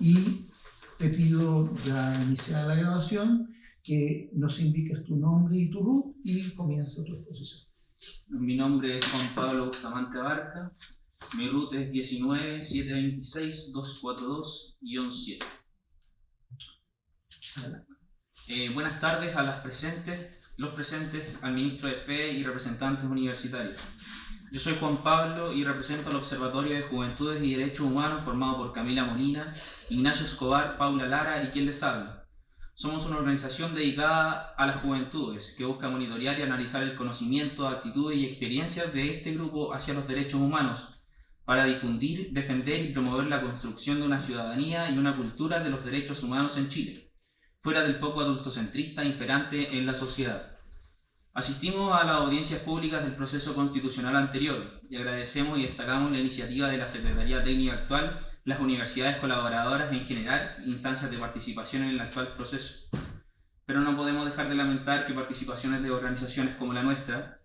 y te pido, ya iniciada la grabación, que nos indiques tu nombre y tu RUT y comienza tu exposición. Mi nombre es Juan Pablo Bustamante Abarca. Mi RUT es 19-726-242-7. Buenas tardes a las presentes, los presentes, al ministro de Fe y representantes universitarios. Yo soy Juan Pablo y represento al Observatorio de Juventudes y Derechos Humanos formado por Camila Molina, Ignacio Escobar, Paula Lara y quien les habla. Somos una organización dedicada a las juventudes que busca monitorear y analizar el conocimiento, actitudes y experiencias de este grupo hacia los derechos humanos para difundir, defender y promover la construcción de una ciudadanía y una cultura de los derechos humanos en Chile, fuera del foco adultocentrista imperante en la sociedad. Asistimos a las audiencias públicas del proceso constitucional anterior y agradecemos y destacamos la iniciativa de la Secretaría Técnica actual, las universidades colaboradoras en general e instancias de participación en el actual proceso. Pero no podemos dejar de lamentar que participaciones de organizaciones como la nuestra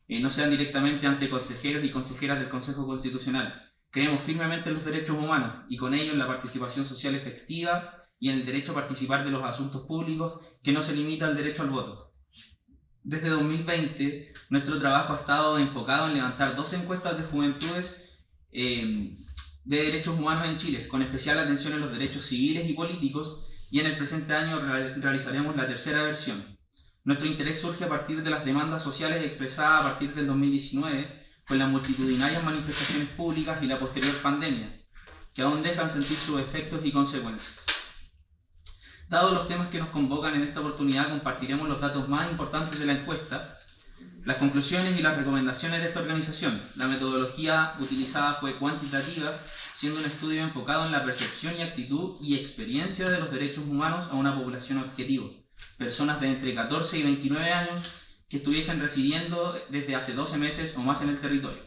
no sean directamente ante consejeros y consejeras del Consejo Constitucional. Creemos firmemente en los derechos humanos y con ello en la participación social efectiva y en el derecho a participar de los asuntos públicos que no se limita al derecho al voto. Desde 2020, nuestro trabajo ha estado enfocado en levantar 2 encuestas de juventudes de derechos humanos en Chile, con especial atención en los derechos civiles y políticos, y en el presente año realizaremos la 3ª versión. Nuestro interés surge a partir de las demandas sociales expresadas a partir del 2019, con las multitudinarias manifestaciones públicas y la posterior pandemia, que aún dejan sentir sus efectos y consecuencias. Dados los temas que nos convocan en esta oportunidad, compartiremos los datos más importantes de la encuesta, las conclusiones y las recomendaciones de esta organización. La metodología utilizada fue cuantitativa, siendo un estudio enfocado en la percepción y actitud y experiencia de los derechos humanos a una población objetivo, personas de entre 14 y 29 años que estuviesen residiendo desde hace 12 meses o más en el territorio.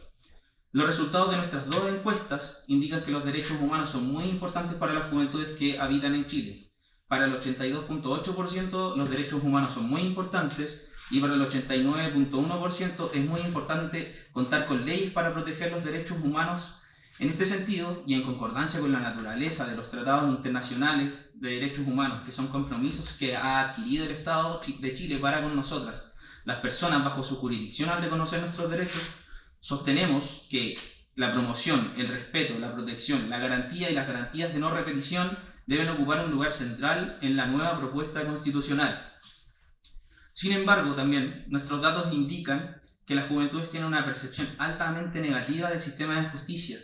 Los resultados de nuestras 2 encuestas indican que los derechos humanos son muy importantes para las juventudes que habitan en Chile. Para el 82.8% los derechos humanos son muy importantes y para el 89.1% es muy importante contar con leyes para proteger los derechos humanos. En este sentido, y en concordancia con la naturaleza de los tratados internacionales de derechos humanos, que son compromisos que ha adquirido el Estado de Chile para con nosotras, las personas bajo su jurisdicción al reconocer nuestros derechos, sostenemos que la promoción, el respeto, la protección, la garantía y las garantías de no repetición deben ocupar un lugar central en la nueva propuesta constitucional. Sin embargo, también nuestros datos indican que las juventudes tienen una percepción altamente negativa del sistema de justicia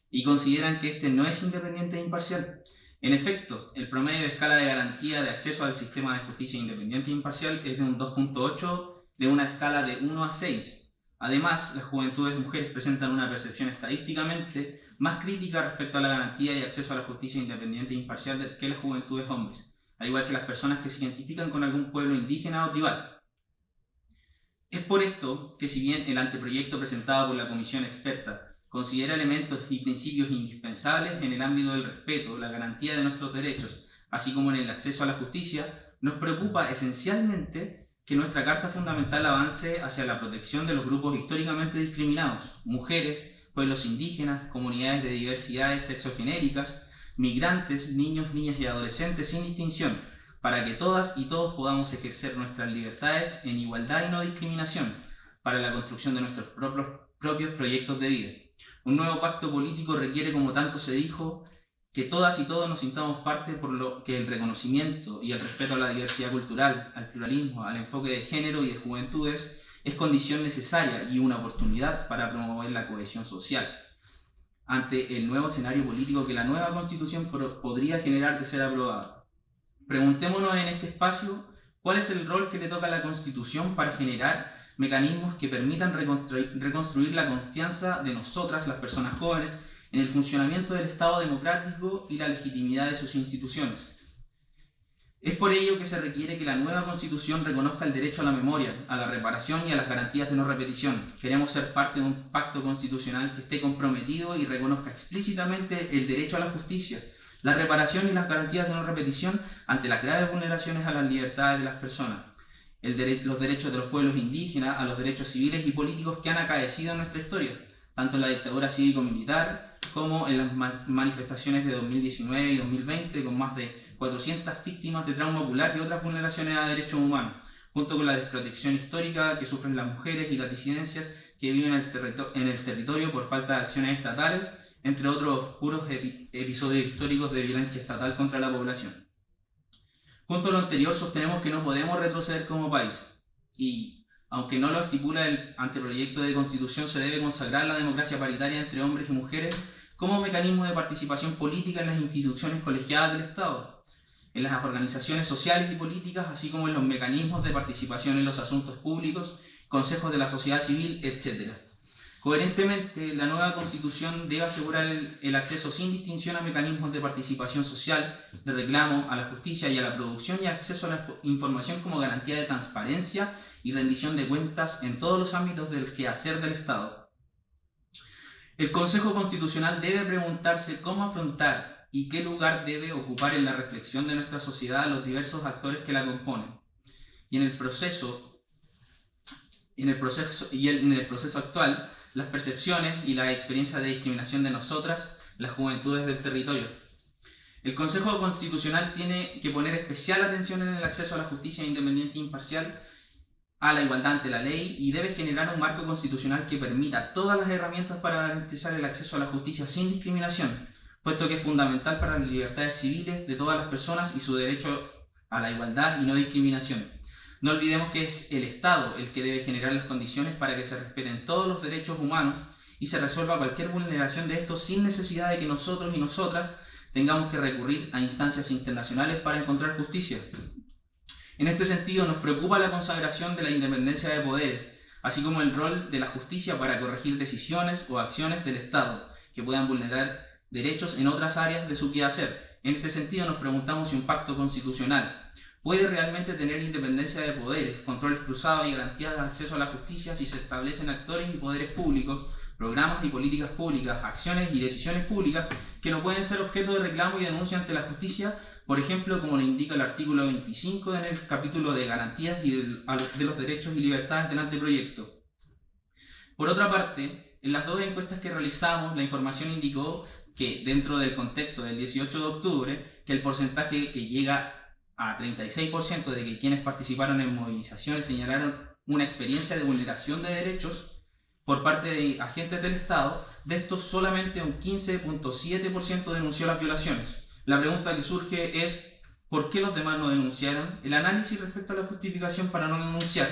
y consideran que este no es independiente e imparcial. En efecto, el promedio de escala de garantía de acceso al sistema de justicia independiente e imparcial es de un 2.8 de una escala de 1 a 6. Además, las juventudes mujeres presentan una percepción estadísticamente más crítica respecto a la garantía y acceso a la justicia independiente e imparcial que las juventudes hombres, al igual que las personas que se identifican con algún pueblo indígena o tribal. Es por esto que, si bien el anteproyecto presentado por la comisión experta considera elementos y principios indispensables en el ámbito del respeto, la garantía de nuestros derechos, así como en el acceso a la justicia, nos preocupa esencialmente que nuestra Carta Fundamental avance hacia la protección de los grupos históricamente discriminados, mujeres, pueblos indígenas, comunidades de diversidades sexogenéricas, migrantes, niños, niñas y adolescentes sin distinción, para que todas y todos podamos ejercer nuestras libertades en igualdad y no discriminación, para la construcción de nuestros propios proyectos de vida. Un nuevo pacto político requiere, como tanto se dijo, que todas y todos nos sintamos parte, por lo que el reconocimiento y el respeto a la diversidad cultural, al pluralismo, al enfoque de género y de juventudes es condición necesaria y una oportunidad para promover la cohesión social ante el nuevo escenario político que la nueva Constitución podría generar de ser aprobada. Preguntémonos en este espacio cuál es el rol que le toca a la Constitución para generar mecanismos que permitan reconstruir la confianza de nosotras, las personas jóvenes, en el funcionamiento del Estado democrático y la legitimidad de sus instituciones. Es por ello que se requiere que la nueva Constitución reconozca el derecho a la memoria, a la reparación y a las garantías de no repetición. Queremos ser parte de un pacto constitucional que esté comprometido y reconozca explícitamente el derecho a la justicia, la reparación y las garantías de no repetición ante las graves vulneraciones a las libertades de las personas, los derechos de los pueblos indígenas, a los derechos civiles y políticos que han acaecido en nuestra historia, tanto en la dictadura cívico-militar como en las manifestaciones de 2019 y 2020, con más de 400 víctimas de trauma ocular y otras vulneraciones a derechos humanos, junto con la desprotección histórica que sufren las mujeres y las disidencias que viven en el territorio por falta de acciones estatales, entre otros oscuros episodios históricos de violencia estatal contra la población. Junto a lo anterior, sostenemos que no podemos retroceder como país, y aunque no lo estipula el anteproyecto de constitución, se debe consagrar la democracia paritaria entre hombres y mujeres como mecanismo de participación política en las instituciones colegiadas del Estado, en las organizaciones sociales y políticas, así como en los mecanismos de participación en los asuntos públicos, consejos de la sociedad civil, etc. Coherentemente, la nueva Constitución debe asegurar el acceso sin distinción a mecanismos de participación social, de reclamo a la justicia y a la producción y acceso a la información como garantía de transparencia y rendición de cuentas en todos los ámbitos del quehacer del Estado. El Consejo Constitucional debe preguntarse cómo afrontar y qué lugar debe ocupar en la reflexión de nuestra sociedad los diversos actores que la componen. Y en el proceso actual, las percepciones y la experiencia de discriminación de nosotras, las juventudes del territorio. El Consejo Constitucional tiene que poner especial atención en el acceso a la justicia independiente e imparcial, a la igualdad ante la ley, y debe generar un marco constitucional que permita todas las herramientas para garantizar el acceso a la justicia sin discriminación, puesto que es fundamental para las libertades civiles de todas las personas y su derecho a la igualdad y no discriminación. No olvidemos que es el Estado el que debe generar las condiciones para que se respeten todos los derechos humanos y se resuelva cualquier vulneración de estos sin necesidad de que nosotros y nosotras tengamos que recurrir a instancias internacionales para encontrar justicia. En este sentido, nos preocupa la consagración de la independencia de poderes, así como el rol de la justicia para corregir decisiones o acciones del Estado que puedan vulnerar derechos en otras áreas de su quehacer. En este sentido, nos preguntamos si un pacto constitucional puede realmente tener independencia de poderes, controles cruzados y garantías de acceso a la justicia si se establecen actores y poderes públicos, programas y políticas públicas, acciones y decisiones públicas que no pueden ser objeto de reclamo y denuncia ante la justicia, por ejemplo, como le indica el artículo 25 en el capítulo de garantías y de los derechos y libertades del anteproyecto. Por otra parte, en las dos encuestas que realizamos, la información indicó que dentro del contexto del 18 de octubre, que el porcentaje que llega a 36% de que quienes participaron en movilizaciones señalaron una experiencia de vulneración de derechos por parte de agentes del Estado, de estos solamente un 15.7% denunció las violaciones. La pregunta que surge es, ¿por qué los demás no denunciaron? El análisis respecto a la justificación para no denunciar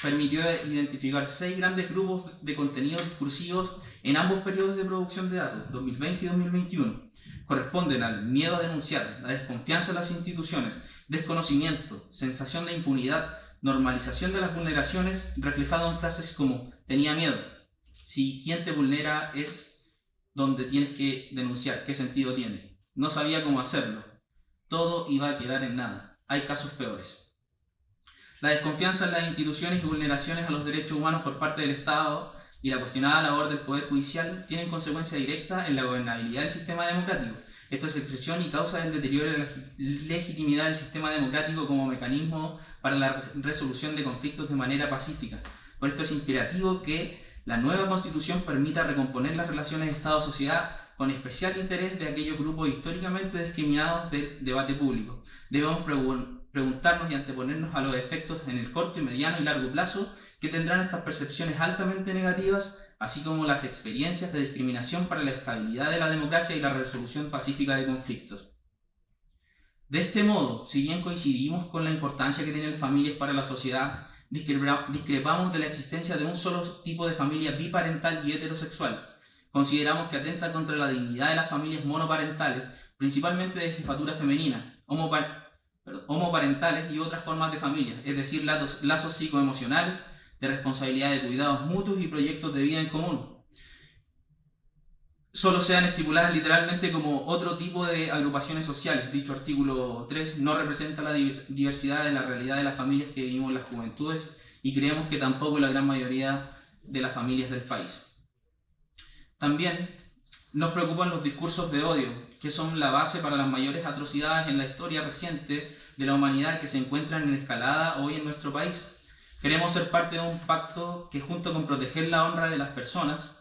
permitió identificar 6 grandes grupos de contenidos discursivos en ambos periodos de producción de datos, 2020 y 2021. Corresponden al miedo a denunciar, la desconfianza en las instituciones, desconocimiento, sensación de impunidad, normalización de las vulneraciones, reflejado en frases como tenía miedo. Si quien te vulnera es donde tienes que denunciar, ¿qué sentido tiene? No sabía cómo hacerlo. Todo iba a quedar en nada. Hay casos peores. La desconfianza en las instituciones y vulneraciones a los derechos humanos por parte del Estado y la cuestionada labor del Poder Judicial tienen consecuencia directa en la gobernabilidad del sistema democrático. Esto es expresión y causa del deterioro de la legitimidad del sistema democrático como mecanismo para la resolución de conflictos de manera pacífica. Por esto es imperativo que la nueva Constitución permita recomponer las relaciones Estado-sociedad con especial interés de aquellos grupos históricamente discriminados del debate público. Debemos preguntarnos y anteponernos a los efectos en el corto, mediano y largo plazo que tendrán estas percepciones altamente negativas, así como las experiencias de discriminación para la estabilidad de la democracia y la resolución pacífica de conflictos. De este modo, si bien coincidimos con la importancia que tienen las familias para la sociedad, discrepamos de la existencia de un solo tipo de familia biparental y heterosexual. Consideramos que atenta contra la dignidad de las familias monoparentales, principalmente de jefatura femenina, homoparentales y otras formas de familia, es decir, lazos psicoemocionales, de responsabilidad de cuidados mutuos y proyectos de vida en común. Solo sean estipuladas literalmente como otro tipo de agrupaciones sociales. Dicho artículo 3 no representa la diversidad de la realidad de las familias que vivimos en las juventudes y creemos que tampoco la gran mayoría de las familias del país. También nos preocupan los discursos de odio, que son la base para las mayores atrocidades en la historia reciente de la humanidad que se encuentran en escalada hoy en nuestro país. Queremos ser parte de un pacto que, junto con proteger la honra de las personas,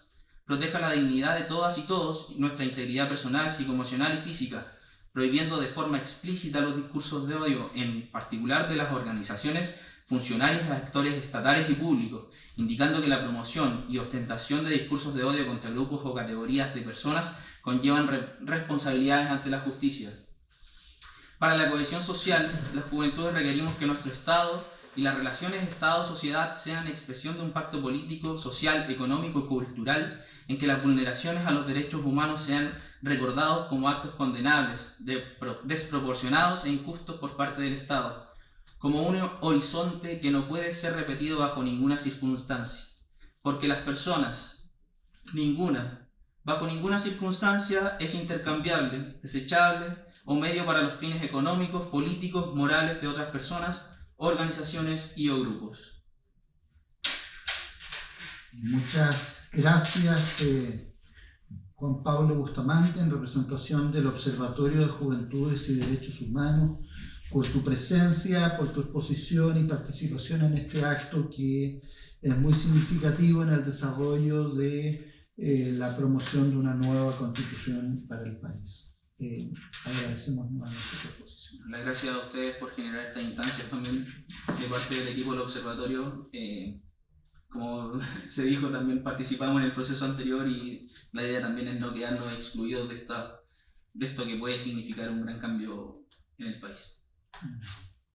proteja la dignidad de todas y todos, nuestra integridad personal, psicoemocional y física, prohibiendo de forma explícita los discursos de odio, en particular de las organizaciones, funcionarios y actores estatales y públicos, indicando que la promoción y ostentación de discursos de odio contra grupos o categorías de personas conllevan responsabilidades ante la justicia. Para la cohesión social, las juventudes requerimos que nuestro Estado y las relaciones Estado-sociedad sean expresión de un pacto político, social, económico y cultural en que las vulneraciones a los derechos humanos sean recordados como actos condenables, desproporcionados e injustos por parte del Estado, como un horizonte que no puede ser repetido bajo ninguna circunstancia, porque las personas, bajo ninguna circunstancia es intercambiable, desechable o medio para los fines económicos, políticos, morales de otras personas, organizaciones y o grupos. Muchas gracias, Juan Pablo Bustamante, en representación del Observatorio de Juventudes y Derechos Humanos, por tu presencia, por tu exposición y participación en este acto que es muy significativo en el desarrollo de la promoción de una nueva constitución para el país. Agradecemos nuevamente tu exposición. Las gracias a ustedes por generar estas instancias también de parte del equipo del observatorio. Como se dijo, también participamos en el proceso anterior y la idea también es no quedarnos excluidos de esto que puede significar un gran cambio en el país.